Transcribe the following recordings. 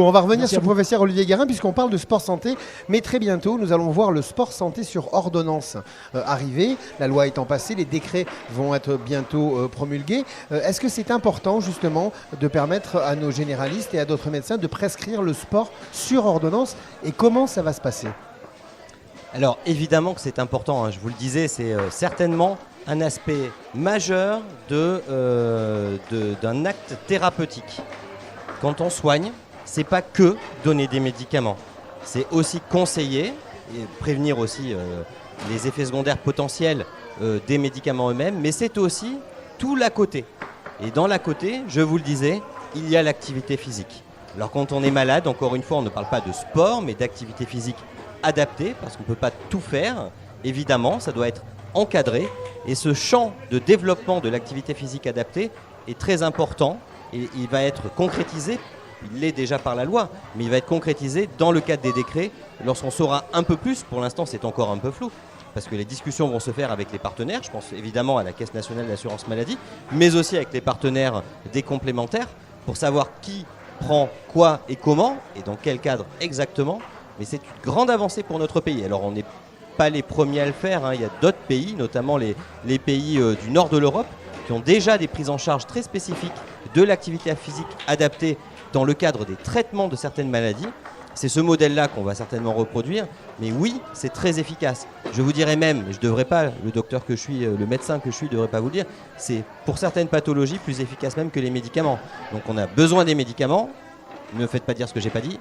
On va revenir sur le professeur Olivier Guérin puisqu'on parle de sport santé, mais très bientôt nous allons voir le sport santé sur ordonnance arriver. La loi étant passée, les décrets vont être bientôt promulgués. Est-ce que c'est important justement de permettre à nos généralistes et à d'autres médecins de prescrire le sport sur ordonnance et comment ça va se passer ? Alors évidemment que c'est important, hein, je vous le disais, c'est certainement un aspect majeur d'un acte thérapeutique. Quand on soigne, c'est pas que donner des médicaments, c'est aussi conseiller et prévenir aussi les effets secondaires potentiels des médicaments eux-mêmes, mais c'est aussi tout l'à côté. Et dans l'à côté, je vous le disais, il y a l'activité physique. Alors quand on est malade, encore une fois, on ne parle pas de sport, mais d'activité physique adaptée, parce qu'on ne peut pas tout faire. Évidemment, ça doit être encadré. Et ce champ de développement de l'activité physique adaptée est très important et il va être concrétisé. Il l'est déjà par la loi, mais il va être concrétisé dans le cadre des décrets lorsqu'on saura un peu plus. Pour l'instant, c'est encore un peu flou, parce que les discussions vont se faire avec les partenaires. Je pense évidemment à la Caisse nationale d'assurance maladie, mais aussi avec les partenaires des complémentaires, pour savoir qui prend quoi et comment, et dans quel cadre exactement. Mais c'est une grande avancée pour notre pays. Alors on n'est pas les premiers à le faire, hein. Il y a d'autres pays, notamment les pays du nord de l'Europe, qui ont déjà des prises en charge très spécifiques de l'activité physique adaptée dans le cadre des traitements de certaines maladies. C'est ce modèle-là qu'on va certainement reproduire, mais oui, c'est très efficace. Je vous dirais même, je ne devrais pas, le docteur que je suis, le médecin que je suis, ne devrait pas vous le dire, c'est pour certaines pathologies plus efficace même que les médicaments. Donc on a besoin des médicaments, ne me faites pas dire ce que je n'ai pas dit,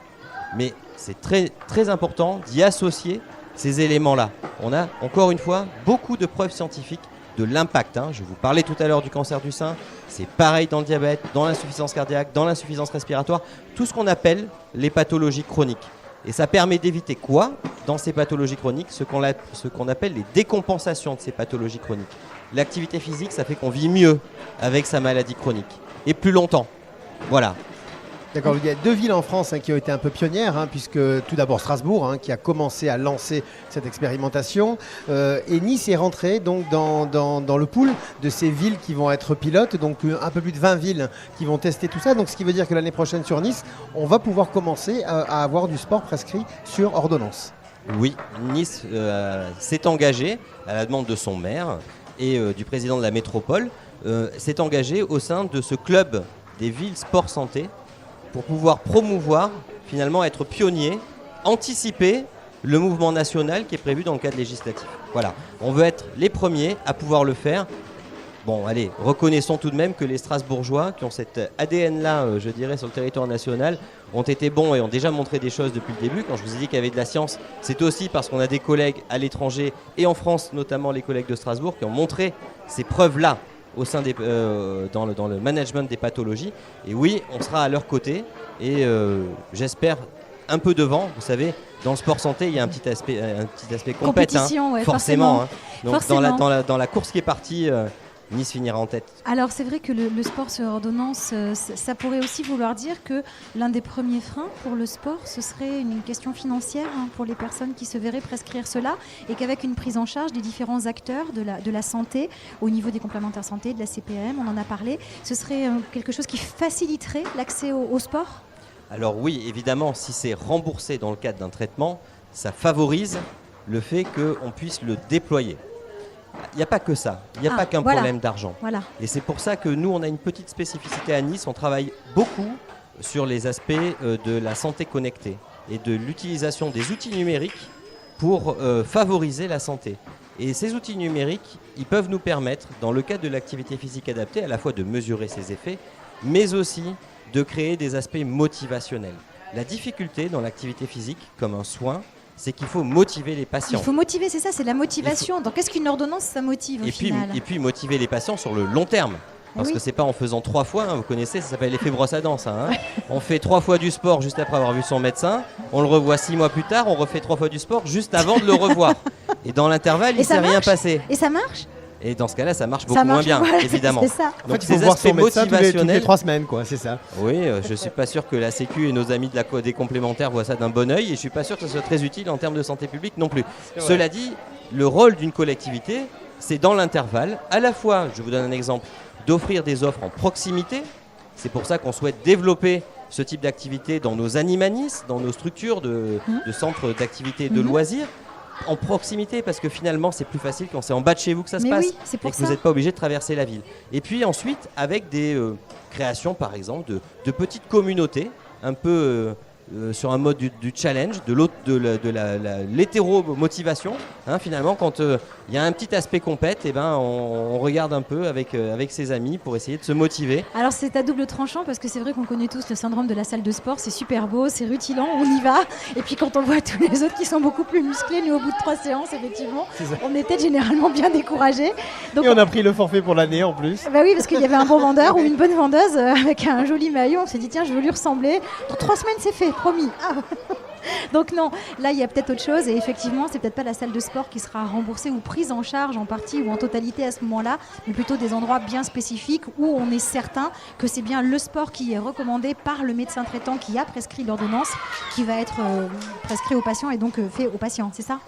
mais c'est très, très important d'y associer ces éléments-là. On a, encore une fois, beaucoup de preuves scientifiques de l'impact. Je vous parlais tout à l'heure du cancer du sein, c'est pareil dans le diabète, dans l'insuffisance cardiaque, dans l'insuffisance respiratoire, tout ce qu'on appelle les pathologies chroniques. Et ça permet d'éviter quoi dans ces pathologies chroniques? Ce qu'on appelle les décompensations de ces pathologies chroniques. L'activité physique, ça fait qu'on vit mieux avec sa maladie chronique et plus longtemps. Voilà. D'accord, il y a deux villes en France qui ont été un peu pionnières, puisque tout d'abord Strasbourg qui a commencé à lancer cette expérimentation et Nice est rentré donc dans le pool de ces villes qui vont être pilotes, donc un peu plus de 20 villes qui vont tester tout ça, donc ce qui veut dire que l'année prochaine sur Nice, on va pouvoir commencer à avoir du sport prescrit sur ordonnance. Oui, Nice s'est engagé à la demande de son maire et du président de la métropole, s'est engagé au sein de ce club des villes sport santé pour pouvoir promouvoir, finalement être pionnier, anticiper le mouvement national qui est prévu dans le cadre législatif. Voilà, on veut être les premiers à pouvoir le faire. Bon, allez, reconnaissons tout de même que les Strasbourgeois, qui ont cet ADN-là, je dirais, sur le territoire national, ont été bons et ont déjà montré des choses depuis le début. Quand je vous ai dit qu'il y avait de la science, c'est aussi parce qu'on a des collègues à l'étranger et en France, notamment les collègues de Strasbourg, qui ont montré ces preuves-là au sein dans le management des pathologies. Et oui, on sera à leur côté et j'espère un peu devant. Vous savez, dans le sport santé, il y a un petit aspect compétition, ouais, forcément. Donc forcément. dans la course qui est partie, Nice finira en tête. Alors c'est vrai que le sport sur ordonnance, ça pourrait aussi vouloir dire que l'un des premiers freins pour le sport, ce serait une question financière pour les personnes qui se verraient prescrire cela, et qu'avec une prise en charge des différents acteurs de la santé, au niveau des complémentaires santé, de la CPM, on en a parlé, ce serait quelque chose qui faciliterait l'accès au sport ? Alors oui, évidemment, si c'est remboursé dans le cadre d'un traitement, ça favorise le fait qu'on puisse le déployer. Il n'y a pas que ça, il n'y a pas qu'un problème d'argent. Voilà. Et c'est pour ça que nous, on a une petite spécificité à Nice, on travaille beaucoup sur les aspects de la santé connectée et de l'utilisation des outils numériques pour favoriser la santé. Et ces outils numériques, ils peuvent nous permettre, dans le cadre de l'activité physique adaptée, à la fois de mesurer ses effets, mais aussi de créer des aspects motivationnels. La difficulté dans l'activité physique, comme un soin, c'est qu'il faut motiver les patients. Il faut motiver, c'est ça, c'est la motivation. Donc est-ce qu'une ordonnance, ça motive au final ? Et puis motiver les patients sur le long terme. Parce que c'est pas en faisant 3 fois, vous connaissez, ça s'appelle l'effet brosse à dents. On fait 3 fois du sport juste après avoir vu son médecin, on le revoit 6 mois plus tard, on refait 3 fois du sport juste avant de le revoir. Et dans l'intervalle, il ne s'est rien passé. Et ça marche ? Et dans ce cas-là, ça marche beaucoup moins bien, évidemment. C'est ça. Donc, il faut voir son médecin toutes les 3 semaines, quoi, c'est ça. Oui, je ne suis pas sûr que la Sécu et nos amis des complémentaires voient ça d'un bon œil, et je ne suis pas sûr que ce soit très utile en termes de santé publique non plus. Cela dit, le rôle d'une collectivité, c'est dans l'intervalle, à la fois, je vous donne un exemple, d'offrir des offres en proximité. C'est pour ça qu'on souhaite développer ce type d'activité dans nos animanis, dans nos structures de centres d'activité de loisirs, en proximité, parce que finalement c'est plus facile quand c'est en bas de chez vous que ça se passe, oui, c'est pour et que vous ça. n'êtes pas obligé de traverser la ville. Et puis ensuite avec des créations par exemple de petites communautés, un peu sur un mode du challenge, de l'hétéro-motivation. Finalement, quand il y a un petit aspect compète, on regarde un peu avec ses amis pour essayer de se motiver. Alors c'est à double tranchant parce que c'est vrai qu'on connaît tous le syndrome de la salle de sport, c'est super beau, c'est rutilant, on y va. Et puis quand on voit tous les autres qui sont beaucoup plus musclés, nous au bout de 3 séances, effectivement, on était généralement bien découragés. Donc, Et on a pris le forfait pour l'année en plus. Bah oui, parce qu'il y avait un bon vendeur ou une bonne vendeuse avec un joli maillot. On s'est dit tiens, je veux lui ressembler. Dans 3 semaines, c'est fait, promis. Ah. Donc non, là il y a peut-être autre chose et effectivement c'est peut-être pas la salle de sport qui sera remboursée ou prise en charge en partie ou en totalité à ce moment-là, mais plutôt des endroits bien spécifiques où on est certain que c'est bien le sport qui est recommandé par le médecin traitant qui a prescrit l'ordonnance qui va être prescrit aux patients et donc fait aux patients, c'est ça ?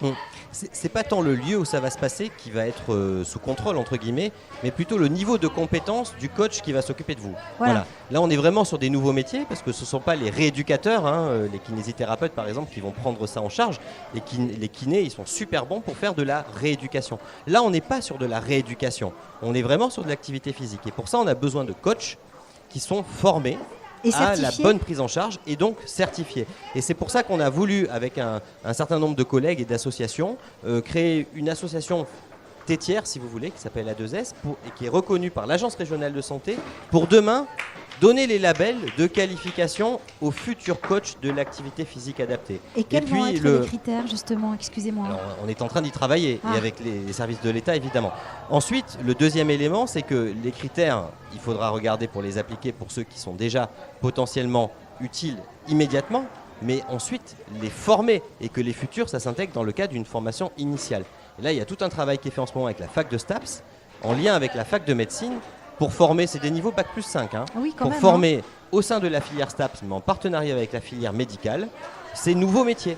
C'est pas tant le lieu où ça va se passer qui va être sous contrôle entre guillemets, mais plutôt le niveau de compétence du coach qui va s'occuper de vous. Voilà. Là on est vraiment sur des nouveaux métiers parce que ce ne sont pas les rééducateurs, les kinésithérapeutes par exemple qui vont prendre ça en charge. Les kinés ils sont super bons pour faire de la rééducation. Là on n'est pas sur de la rééducation, on est vraiment sur de l'activité physique et pour ça on a besoin de coachs qui sont formés à la bonne prise en charge et donc certifié. Et c'est pour ça qu'on a voulu, avec un certain nombre de collègues et d'associations, créer une association tétière, si vous voulez, qui s'appelle A2S, et qui est reconnue par l'Agence régionale de santé, pour demain donner les labels de qualification aux futurs coachs de l'activité physique adaptée. Et quels vont être les critères, justement ? Excusez-moi. Alors, on est en train d'y travailler, et avec les services de l'État, évidemment. Ensuite, le deuxième élément, c'est que les critères, il faudra regarder pour les appliquer pour ceux qui sont déjà potentiellement utiles immédiatement, mais ensuite les former, et que les futurs, ça s'intègre dans le cadre d'une formation initiale. Et là, il y a tout un travail qui est fait en ce moment avec la fac de STAPS, en lien avec la fac de médecine, pour former, c'est des niveaux Bac plus 5, oui, pour former au sein de la filière STAPS, mais en partenariat avec la filière médicale, ces nouveaux métiers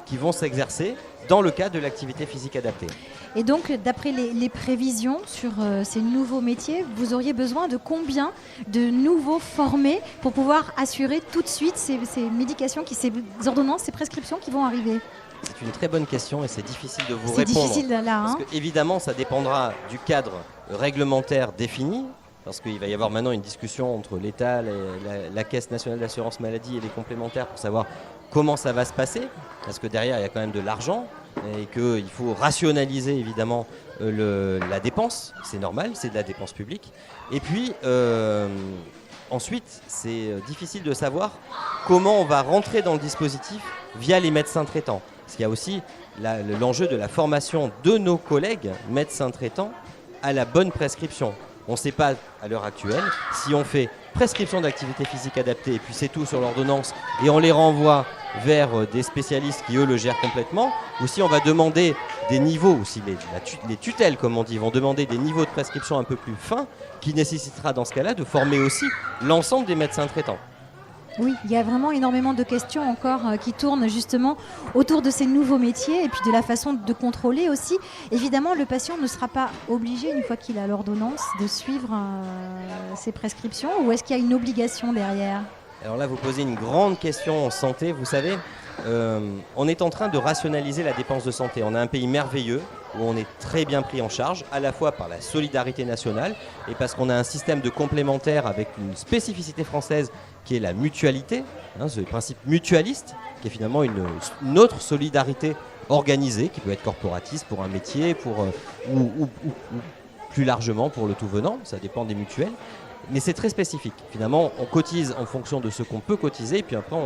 qui vont s'exercer dans le cadre de l'activité physique adaptée. Et donc, d'après les prévisions sur ces nouveaux métiers, vous auriez besoin de combien de nouveaux formés pour pouvoir assurer tout de suite ces médications, ces ordonnances, ces prescriptions qui vont arriver ? C'est une très bonne question et c'est difficile de vous c'est répondre. C'est difficile là. Parce que, évidemment, ça dépendra du cadre réglementaire défini. Parce qu'il va y avoir maintenant une discussion entre l'État, la Caisse nationale d'assurance maladie et les complémentaires pour savoir comment ça va se passer. Parce que derrière, il y a quand même de l'argent et qu'il faut rationaliser évidemment la dépense. C'est normal, c'est de la dépense publique. Et puis, ensuite, c'est difficile de savoir comment on va rentrer dans le dispositif via les médecins traitants. Parce qu'il y a aussi l'enjeu de la formation de nos collègues médecins traitants à la bonne prescription. On ne sait pas à l'heure actuelle si on fait prescription d'activité physique adaptée et puis c'est tout sur l'ordonnance et on les renvoie vers des spécialistes qui eux le gèrent complètement, ou si on va demander des niveaux, ou si les tutelles comme on dit vont demander des niveaux de prescription un peu plus fins qui nécessitera dans ce cas-là de former aussi l'ensemble des médecins traitants. Oui, il y a vraiment énormément de questions encore qui tournent justement autour de ces nouveaux métiers et puis de la façon de contrôler aussi. Évidemment, le patient ne sera pas obligé, une fois qu'il a l'ordonnance, de suivre ses prescriptions, ou est-ce qu'il y a une obligation derrière ? Alors là, vous posez une grande question en santé. Vous savez, on est en train de rationaliser la dépense de santé. On a un pays merveilleux où on est très bien pris en charge, à la fois par la solidarité nationale et parce qu'on a un système de complémentaires avec une spécificité française qui est la mutualité, ce principe mutualiste, qui est finalement une autre solidarité organisée, qui peut être corporatiste pour un métier, ou plus largement pour le tout venant, ça dépend des mutuelles. Mais c'est très spécifique. Finalement, on cotise en fonction de ce qu'on peut cotiser, et puis après,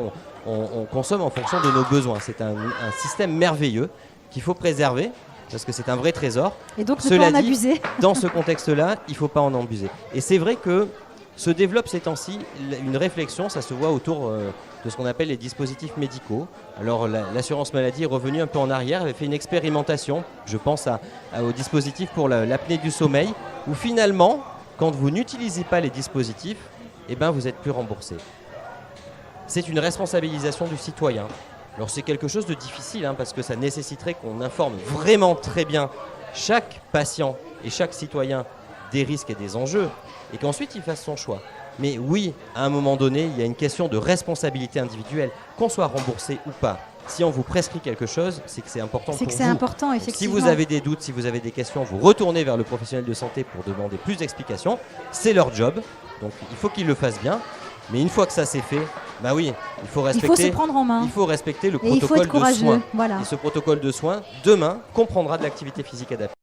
on consomme en fonction de nos besoins. C'est un système merveilleux qu'il faut préserver, parce que c'est un vrai trésor. Et donc, ne pas en abuser. Dans ce contexte-là, il ne faut pas en abuser. Et c'est vrai que se développe ces temps-ci une réflexion, ça se voit autour de ce qu'on appelle les dispositifs médicaux. Alors l'assurance maladie est revenue un peu en arrière, elle avait fait une expérimentation, je pense au dispositif pour l'apnée du sommeil, où finalement, quand vous n'utilisez pas les dispositifs, vous n'êtes plus remboursé. C'est une responsabilisation du citoyen. Alors c'est quelque chose de difficile parce que ça nécessiterait qu'on informe vraiment très bien chaque patient et chaque citoyen des risques et des enjeux et qu'ensuite il fasse son choix. Mais oui, à un moment donné, il y a une question de responsabilité individuelle, qu'on soit remboursé ou pas. Si on vous prescrit quelque chose, c'est que c'est important pour vous. C'est que c'est important, Donc, effectivement. si vous avez des doutes, si vous avez des questions, vous retournez vers le professionnel de santé pour demander plus d'explications. C'est leur job, donc il faut qu'ils le fassent bien. Mais une fois que ça c'est fait, bah oui, il faut Il faut se respecter, prendre en main. il faut respecter le Et il faut protocole être courageux. de soins. Voilà. Et ce protocole de soins, demain, comprendra de l'activité physique adaptée.